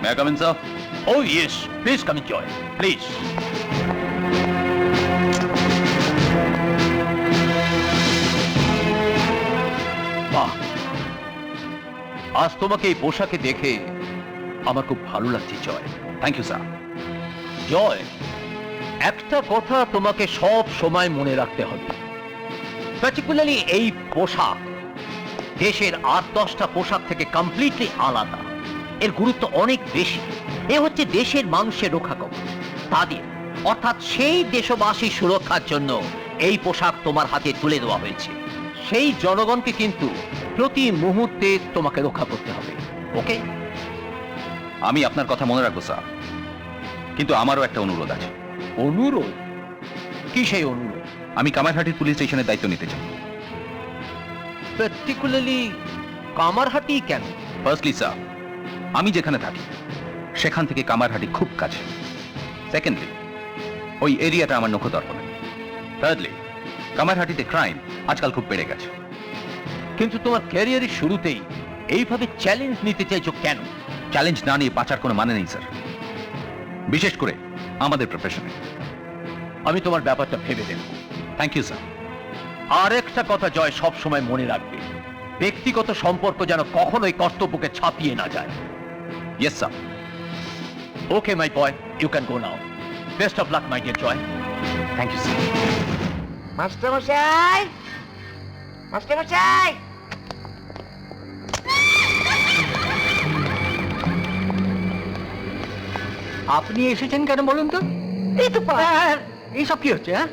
May I come in, sir? Oh yes, please come in, Joy. Please. বাহ, আজ তোমাকে এই পোশাকে দেখে আমার খুব ভালো লাগছে জয়। Thank you, sir. জয়, একটা কথা তোমাকে সব সময় মনে রাখতে হবে, পার্টিকুলারলি এই পোশাক দেশের 8-10টা পোশাক থেকে কমপ্লিটলি আলাদা। এর গুরুত্ব অনেক বেশি। এ হচ্ছে দেশের মানুষের রক্ষা কবচ, তাদের অর্থাৎ সেই দেশবাসী সুরক্ষার জন্য এই পোশাক তোমার হাতে তুলে দেওয়া হয়েছে। সেই জনগণকে কিন্তু প্রতি মুহূর্তে তোমাকে রক্ষা করতে হবে। ওকে? আমি আপনার কথা মনে রাখবো, স্যার, কিন্তু আমারও একটা অনুরোধ আছে। অনুরোধ? কি সেই অনুরোধ? আমি কামারহাটির পুলিশ স্টেশনের দায়িত্ব নিতে চাই। পার্টিকুলারলি কামারহাটি কেন? ফার্স্টলি স্যার, আমি যেখানে থাকি সেখান থেকে কামারহাটি খুব কাছে। সেকেন্ডলি, ওই এরিয়াটা আমার নখদর্পণে। থার্ডলি, কামারহাটিতে ক্রাইম আজকাল খুব বেড়ে গেছে। কিন্তু তোমার ক্যারিয়ারের শুরুতেই এইভাবে চ্যালেঞ্জ নিতে চাইছো কেন? চ্যালেঞ্জ না নিয়ে বাঁচার কোনো মানে নেই, স্যার, বিশেষ করে আমাদের প্রফেশনে। আমি তোমার ব্যাপারটা ভেবে দেব। Thank you, sir. আর একটা কথা জয়, সব সময় মনে রাখবে, ব্যক্তিগত সম্পর্ক যেন কখনোই কর্তব্যকে ছাপিয়ে না যায়। Yes, sir. Okay my boy, you can go now. Best of luck my dear Joy. Thank you, sir. মাস্টারমশাই, মাস্টারমশাই, আপনি এসেছেন কেন বলুন তো? এই তো এইসব কি হচ্ছে? হ্যাঁ,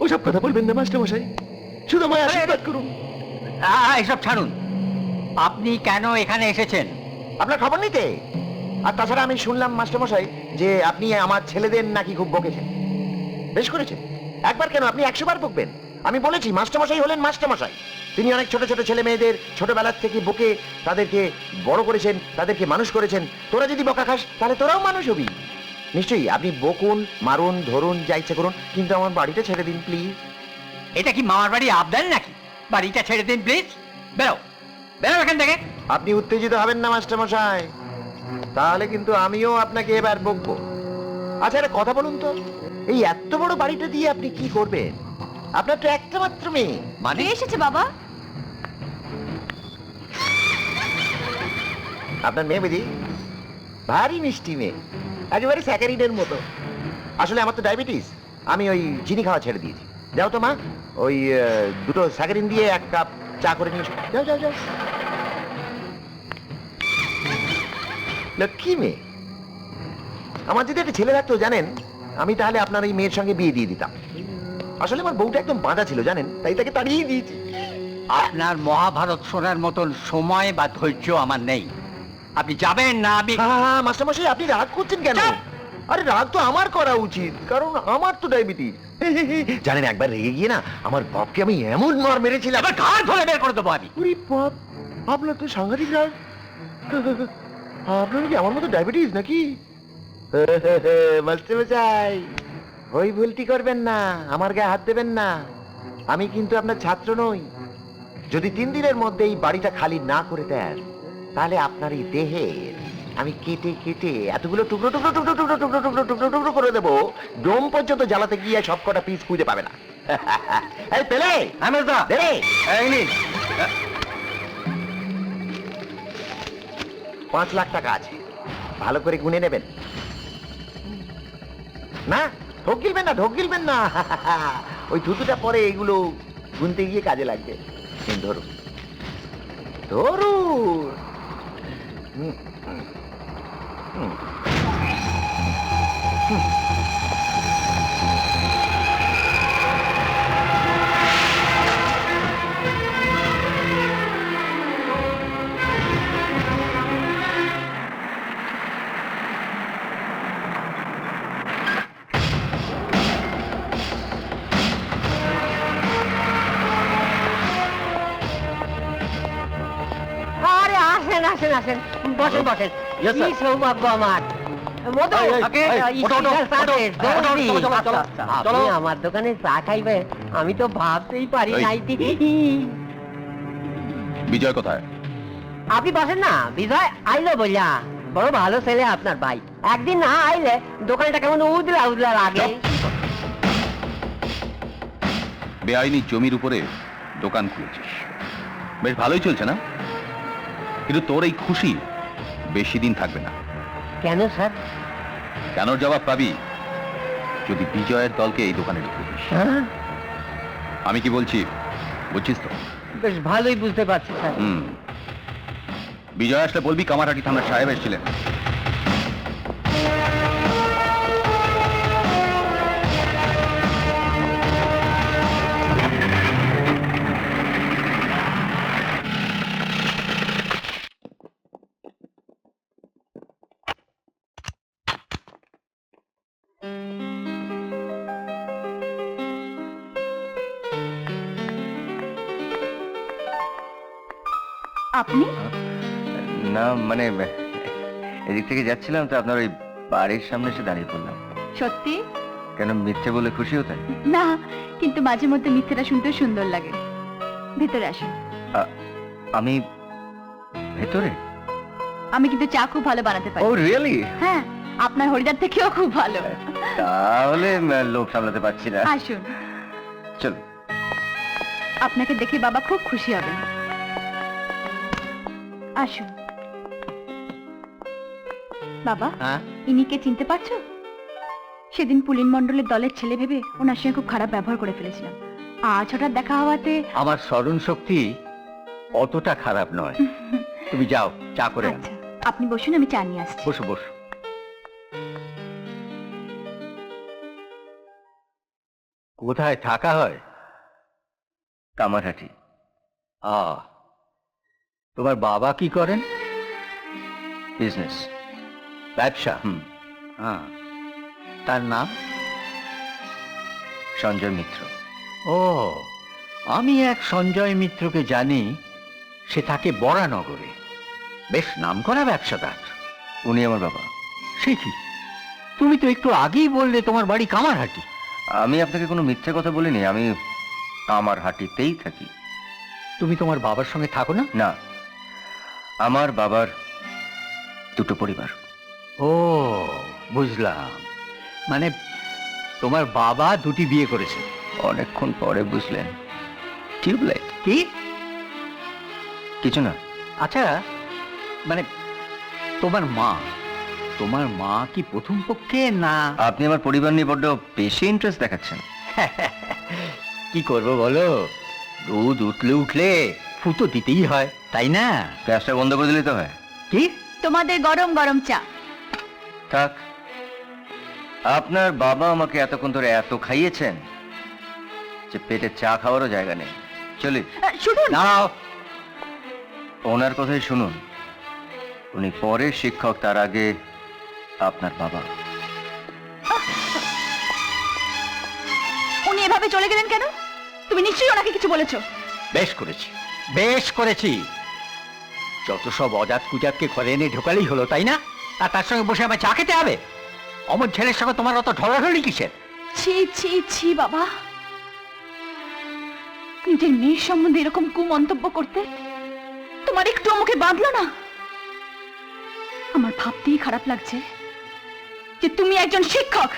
ওসব কথা বলবেন না মাস্টারমশাই, শুধু আমায় আশীর্বাদ করুন। এসব ছাড়ুন। আপনি কেন এখানে এসেছেন? আপনার খবর নিতে। আর তাছাড়া আমি শুনলাম মাস্টারমশাই যে আপনি আমার ছেলেদের নাকি খুব বকেছেন। বেশ করেছেন, একবার কেন আপনি 100 বার বকবেন। আমি বলেছি মাস্টারমশাই হলেন মাস্টারমশাই। তিনি অনেক ছোট ছোট ছেলে মেয়েদের ছোটবেলার থেকে বকে তাদেরকে বড় করেছেন, তাদেরকে মানুষ করেছেন। তোরা যদি বকা খাস তাহলে তোরাও মানুষ হবি। নিশ্চয়ই আপনি বকুন, মারুন, ধরুন, যা ইচ্ছা করুন, কিন্তু আমার বাড়িটা ছেড়ে দিন প্লিজ। এটা কি মামার বাড়ি আবদাল নাকি? বাড়িটা ছেড়ে দিন প্লিজ। বেরো, বেরো এখান থেকে। আপনি উত্তেজিত হবেন না মাস্টারমশাই, তাহলে কিন্তু আমিও আপনাকে এবার বকবো। আচ্ছা একটা কথা বলুন তো, এই এত বড় বাড়িটা দিয়ে আপনি কি করবেন? আপনার তো একটা মাত্র মেয়ে। মানে? এসেছে বাবা। আপনার মেয়ে বুঝি? ভারী মিষ্টি মেয়ে, একেবারে স্যাকারিনের মতো। আসলে আমার তো ডায়াবেটিস, আমি ওই চিনি খাওয়া ছেড়ে দিয়েছি। যাও তো মা, ওই 2টো স্যাকারিন দিয়ে 1 কাপ চা করে নিয়ে এসো। যাও যাও যাও। লক্ষ্মী মেয়ে। আমার যদি একটা ছেলে থাকতো জানেন, আমি তাহলে আপনার এই মেয়ের সঙ্গে বিয়ে দিয়ে দিতাম। আসলে আমার বউটা একদম বাঁধা ছিল জানেন, তাই তাকে তাড়িয়ে দিয়েছি। আপনার মহাভারত শোনার মতন সময় বা ধৈর্য আমার নেই। আপনি যাবেন না? আমি মাস্টারমশাই আপনি রাগ করছেন কেন? আরে রাগ তো আমার করা উচিত, কারণ আমার তো ডায়াবেটিস। জানেন একবার রেগে গিয়ে না আমার বাপকে আমি এমন মার মেরেছিলাম, এবার ঘাড় ধরে বের করে দেবো আমি। ওরে বাপ, আপনার তো সাংঘাতিক রাগ। আপনার কি আমার মতো ডায়াবেটিস নাকি? মাস্টারমশাই ওই ভুলটি করবেন না, আমার গায়ে হাত দেবেন না। আমি কিন্তু আপনার ছাত্র নই। যদি 3 দিনের মধ্যে এই বাড়িটা খালি না করে দেন, তাহলে আপনার এই দেহের আমি কেটে কেটে এতগুলো টুকরো টুকরো টুকরো টুকরো টুকরো টুকরো টুকরো টুকরো করে দেবো, ডোম পর্যন্ত জ্বালাতে গিয়ে সব কটা পিস খুঁজে পাবে না। এই পেলে দে রে। 5 লাখ টাকা আছে, ভালো করে গুনে নেবেন। না ঢোক গিলবেন না, ঢোক গিলবেন না। ওই থুতুটা পরে এগুলো গুনতে গিয়ে কাজে লাগবে। ধরুন ধরুন। হুম, হুম, হুম। আরে আসেন আসেন আসেন, বসেন বসেন। Yes, sir. কি সৌভাগ্য আমার। মধু, এই, ওঠো, ওঠো, এই ওঠো, চা দে, চলো, চলো, চলো, আচ্ছা, চলো। আপনি আমার দোকানে চা খাইবেন আমি তো ভাবতেই পারি এই। নাই। বিজয় কোথায়? আপনি বসেন না, বিজয় আইলো বললা। বড় ভালো ছেলে আপনার ভাই, একদিন না আইলে দোকানটা কেমন উজলা উজলা লাগে। বেআইনি জমির উপরে দোকান খুলেছিস, বেশ ভালোই চলছে না? কিন্তু তোর এই খুশি বেশি দিন থাকবে না। কেন স্যার? কেনর জবাব পাবি যদি বিজয়ের দলকে এই দোকানে ঢুকে দিস। হ্যাঁ, আমি কি বলছি বুঝছিস তো? বেশ ভালোই বুঝতে পারছি স্যার। বিজয় আসলে বলবি কামারহাটি থানার সাহেব এসেছিলেন। আপনি? না মানে এদিক থেকে যাচ্ছিলাম তো আপনার ওই বাড়ির সামনে এসে দাঁড়িয়ে পড়লাম। সত্যি? কেন, মিথ্যে বলে খুশি হতেন? না, কিন্তু মাঝে মধ্যে মিথ্যেটা শুনতে সুন্দর লাগে। ভেতরে আসুন। আমি ভেতরে? আমি কিন্তু চা খুব ভালো বানাতে পারি। ও রিয়েলি? হ্যাঁ, আপনার হরিদার থেকেও খুব ভালো। তাহলে লোভ সামলাতে পারছি না। আসুন, চলো। আপনাকে দেখে বাবা খুব খুশি হবেন। আসুন। বাবা, হ্যাঁ? ইনিকে চিনতে পারছো? সেদিন পুলিন মণ্ডলের দলের ছেলে ভেবে ওনার সঙ্গে খুব খারাপ ব্যবহার করে ফেলেছিলাম। আজ হঠাৎ দেখা হওয়াতে আমার স্মরণ শক্তি অতটা খারাপ নয়। তুমি যাও, চা করে আনো। আচ্ছা, আপনি বসুন, আমি চা নিয়ে আসছি। বসো বসো। কোথায় থাকা হয়? কামারহাটি। তোমার বাবা কি করেন? বিজনেস। ব্যবসা? হ্যাঁ। তার নাম? সঞ্জয় মিত্র। ও, আমি এক সঞ্জয় মিত্রকে জানি, সে থাকে বরানগরে, বেশ নামকরা ব্যবসাদার। উনি আমার বাবা। সে কি, তুমি তো একটু আগেই বললে তোমার বাড়ি কামারহাটি। আমি আপনাকে কোনো মিথ্যে কথা বলিনি, আমি কামারহাটিতেই থাকি। তুমি তোমার বাবার সঙ্গে থাকো না? না, আমার বাবার দুটো পরিবার। ও, বুঝলাম। মানে তোমার বাবা দুটি বিয়ে করেছে? অনেকক্ষণ পরে বুঝলেন। টিউবলাইট? কি? কিছু না। আচ্ছা, মানে তোমার মা কি প্রথম পক্ষে না? আপনি আমার পরিবার নিয়ে বড্ড বেশি ইন্টারেস্ট দেখাচ্ছেন। কি করবো বলো, দুধ উঠলে ফুটো দিতেই হয়, তাই না? গ্যাসটা বন্ধ করে দিলে তো হয়। কি? তোমাদের গরম গরম চা। থাক, আপনার বাবা আমাকে এতক্ষণ ধরে এত খাইয়েছেন যে পেটে চা খাওয়ারও জায়গা নেই। চলি। শুনুন। নাও। ওনার কথাই শুনুন, উনি পরের শিক্ষক, তার আগে আপনার বাবা। উনি এভাবে চলে গেলেন কেন? তুমি নিশ্চয়ই ওনাকে কিছু বলেছো। বেশ করেছি। যত সব অজাত কুজাতকে ঘরে এনে ঢোকালেই হলো, তাই না? আর তার সঙ্গে বসে আমার চা খেতে হবে? অমর ছেলের সঙ্গে তোমার অত ঢলাঢলি কিসের? ছি ছি ছি বাবা, নিজের মেয়ের সম্বন্ধে এরকম কুমন্তব্য করতে তোমার একটু মুখে বাঁধলো না? আমার ভাবতেই খারাপ লাগছে যে তুমি একজন শিক্ষক।